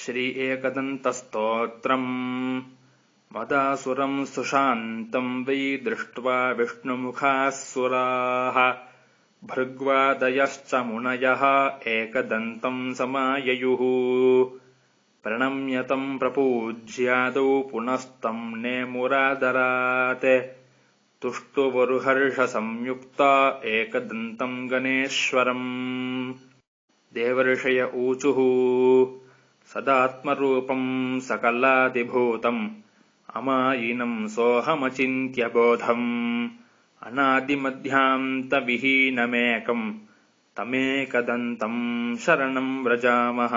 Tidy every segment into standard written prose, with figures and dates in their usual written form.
श्री एकदन्तस्तोत्रम् मदासुरम् सुशान्तम् वै दृष्ट्वा विष्णुमुखाः सुराः भृग्वादयश्च मुनयः एकदन्तम् समाययुः प्रणम्यतम् प्रपूज्यादौ पुनस्तम् नेमुरादरात् तुष्टुवरुहर्षसंयुक्ता एकदन्तम् गणेश्वरम् देवर्षय ऊचुः सदात्मरूपम् सकलादिभूतम् अमायिनम् सोऽहमचिन्त्यबोधम् अनादिमध्यान्तविहीनमेकम् तमेकदन्तम् शरणम् व्रजामः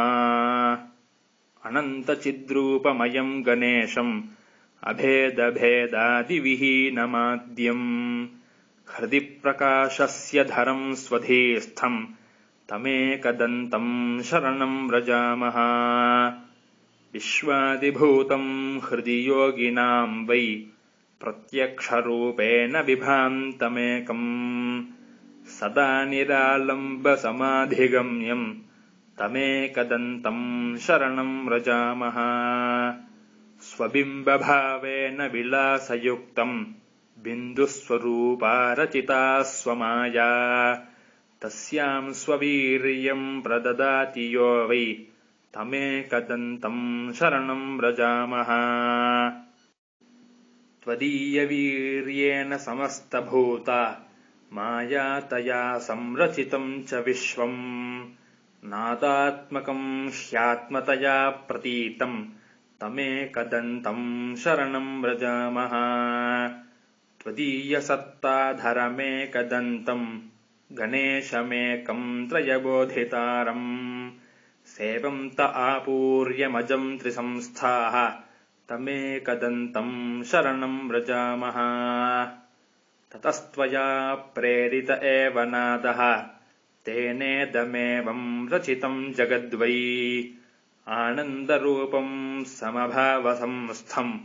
अनन्तचिद्रूपमयम् गणेशम् अभेदभेदादिविहीनमाद्यम् हृदि प्रकाशस्य धरम् स्वधीस्थम् तमेकदन्तम् शरणम् व्रजामः विश्वादिभूतम् हृदि योगिनाम् वै प्रत्यक्षरूपेण बिभान्तमेकम् सदा निरालम्बसमाधिगम्यम् तमेकदन्तम् शरणम् व्रजामः स्वबिम्बभावेन विलासयुक्तम् बिन्दुस्वरूपा रचिता स्वमाया तस्याम् स्ववीर्यम् प्रददाति यो वै तमेकदन्तम् शरणम् व्रजामः त्वदीयवीर्येण समस्तभूता माया तया संरचितम् च विश्वम् नादात्मकम् ह्यात्मतया प्रतीतम् तमेकदन्तम् शरणम् व्रजामः त्वदीयसत्ताधरमेकदन्तम् गणेशमेकम् त्रयबोधितारम् सेवम् त आपूर्यमजम् त्रिसंस्थाः तमेकदन्तम् शरणम् व्रजामः ततस्त्वया प्रेरित एव नादः तेनेदमेवम् रचितम् जगद्वै आनन्दरूपम् समभावसंस्थम्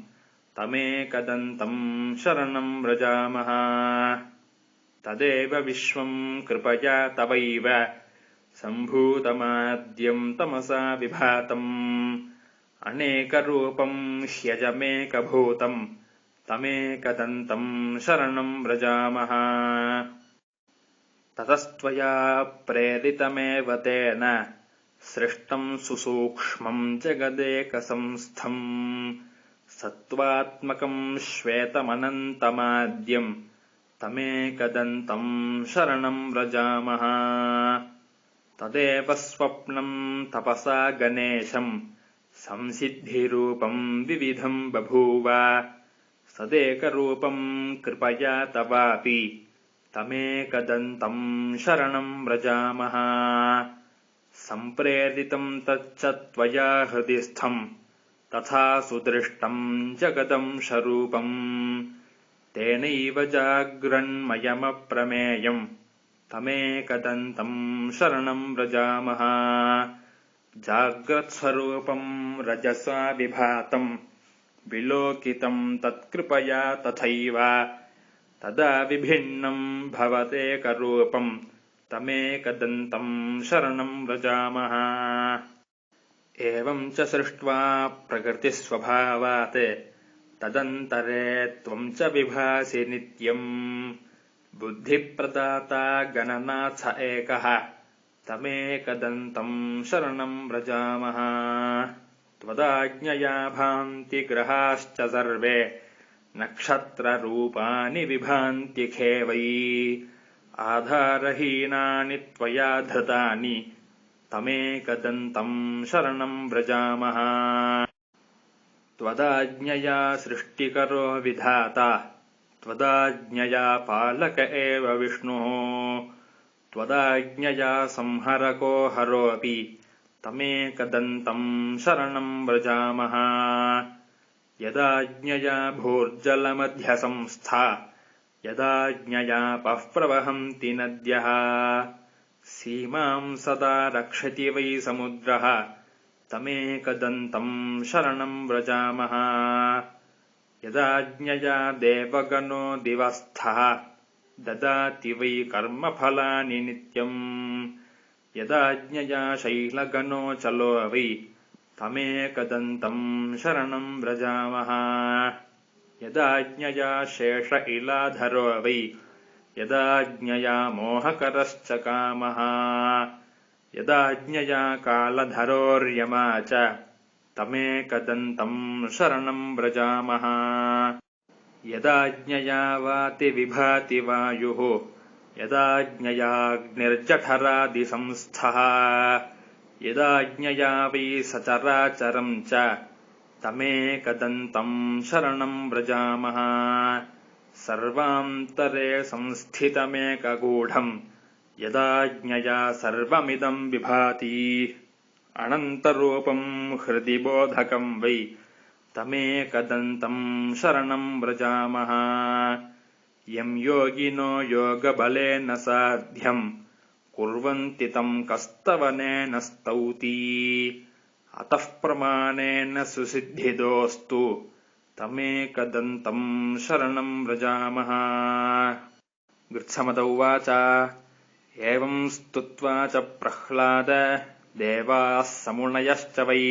तमेकदन्तम् शरणम् व्रजामः तदेव विश्वम् कृपया तवैव सम्भूतमाद्यम् तमसा विभातम् अनेकरूपम् ह्यजमेकभूतम् तमेकदन्तम् शरणम् व्रजामः ततस्त्वया प्रेरितमेव तेन सृष्टम् सुसूक्ष्मम् जगदेकसंस्थम् सत्त्वात्मकम् श्वेतमनन्तमाद्यम् तमेकदन्तम् शरणम् व्रजामः तदेव स्वप्नम् तपसा गणेशम् संसिद्धिरूपम् विविधम् बभूव सदेकरूपम् कृपया तवापि तमेकदन्तम् शरणम् व्रजामः सम्प्रेरितम् तच्च त्वया हृदिस्थम् तथा सुदृष्टम् जगदंशरूपम् तेनैव जाग्रन्मयमप्रमेयम् तमेकदन्तम् शरणम् व्रजामः जाग्रत्स्वरूपम् रजसा विभातम् विलोकितम् तत्कृपया तथैव तदा विभिन्नम् भवतेकरूपम् तमेकदन्तम् शरणम् व्रजामः एवम् च सृष्ट्वा प्रकृतिस्वभावात् तदन्तरे त्वम् च विभासि नित्यम् बुद्धिप्रदाता गणनाथ एकः तमेकदन्तम् शरणम् व्रजामः त्वदाज्ञया भान्ति ग्रहाश्च सर्वे नक्षत्ररूपाणि विभान्त्यखे वै आधारहीनानि त्वया धृतानि तमेकदन्तम् शरणम् व्रजामः त्वदाज्ञया सृष्टिकरो विधाता त्वदाज्ञया पालक एव विष्णुः त्वदाज्ञया संहरको हरोऽपि तमेकदन्तम् शरणम् व्रजामः यदाज्ञया भूर्जलमध्यसंस्था यदाज्ञयापः प्रवहन्ति नद्यः सीमाम् सदा रक्षति वै समुद्रः तमेकदन्तम् शरणम् व्रजामः यदाज्ञया देवगणो दिवस्थः ददाति वै कर्मफलानि नित्यम् यदाज्ञया शैलगणोऽचलो वै तमेकदन्तम् शरणम् व्रजामः यदाज्ञया शेष इलाधरो वै यदाज्ञया मोहकरश्च कामः यदाज्ञया कालधरोर्यमा च तमेकदन्तम् शरणम् व्रजामः यदाज्ञया वाति विभाति वायुः यदाज्ञयाग्निर्जठरादिसंस्थः यदाज्ञया वै सचराचरम् च तमेकदन्तम् शरणम् व्रजामः सर्वान्तरे संस्थितमेकगूढम् यदाज्ञया सर्वमिदम् विभाति अनन्तरूपम् हृदि बोधकम् वै तमेकदन्तम् शरणम् व्रजामः यम् योगिनो योगबलेन साध्यम् कुर्वन्ति तम् कस्तवनेन स्तौति अतः प्रमाणेन सुसिद्धिदोऽस्तु तमेकदन्तम् शरणम् व्रजामः गृत्समत उवाच एवम् स्तुत्वा च प्रह्लाद देवाः समुनयश्च वै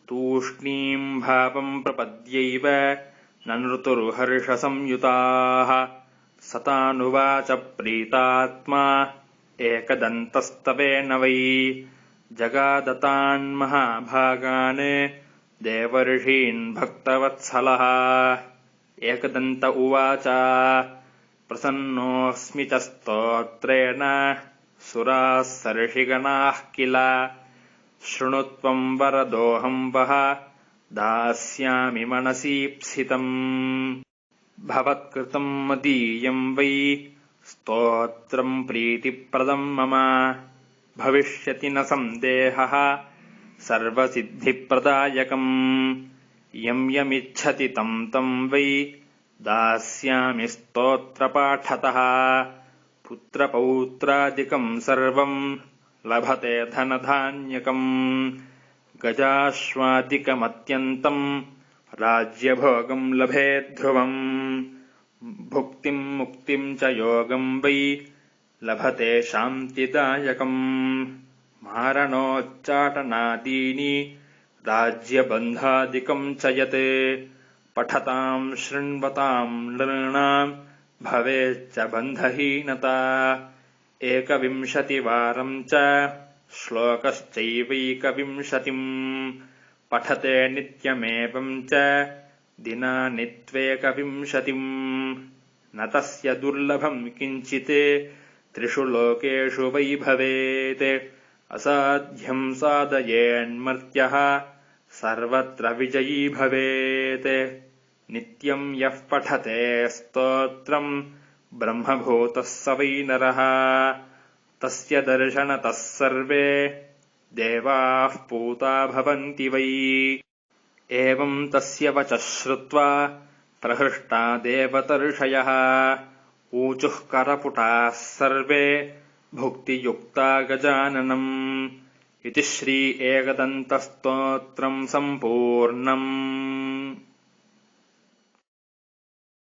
तूष्णीम् भावम् प्रपद्यैव ननृतुर्हर्षसंयुताः सतानुवाच प्रीतात्मा एकदन्तस्तवेन वै जगादतान्महाभागान् देवर्षीन् भक्तवत्सलः एकदन्त उवाच प्रसन्नोऽस्मि च स्तोत्रेण सुराः सर्षिगणाः किल शृणुत्वम् वरदोऽहम् वः दास्यामि मनसीप्सितम् भवत्कृतम् मदीयम् वै स्तोत्रम् प्रीतिप्रदम् मम भविष्यति न सन्देहः सर्वसिद्धिप्रदायकम् यम् यमिच्छति तम् तम् वै दास्यामि स्तोत्रपाठतः पुत्रपौत्रादिकम् सर्वम् लभते धनधान्यकम् गजाश्वादिकमत्यन्तम् राज्यभोगम् लभेद्ध्रुवम् भुक्तिम् मुक्तिम् च योगम् वै लभते शान्तिदायकम् मारणोच्चाटनादीनि राज्यबन्धादिकम् च यत् पठताम् शृण्वताम् नृणाम् भवेच्च बन्धहीनता 21वारम् च श्लोकश्चैवैकविंशतिम् पठते नित्यमेवम् च दिनानि 21 न तस्य दुर्लभम् किञ्चित् त्रिषु लोकेषु वै भवेत् असाध्यम् साधयेन्मर्त्यः सर्वत्र विजयी भवेत् नित्यम् यः पठते स्तोत्रम् ब्रह्मभूतः स वै नरः तस्य दर्शनतः सर्वे देवाः पूता भवन्ति वै एवम् तस्य वचः श्रुत्वा प्रहृष्टा देवतर्षयः ऊचुः करपुटाः सर्वे भुक्तियुक्ता गजाननम् इति श्री एकदन्तस्तोत्रम् सम्पूर्णम्।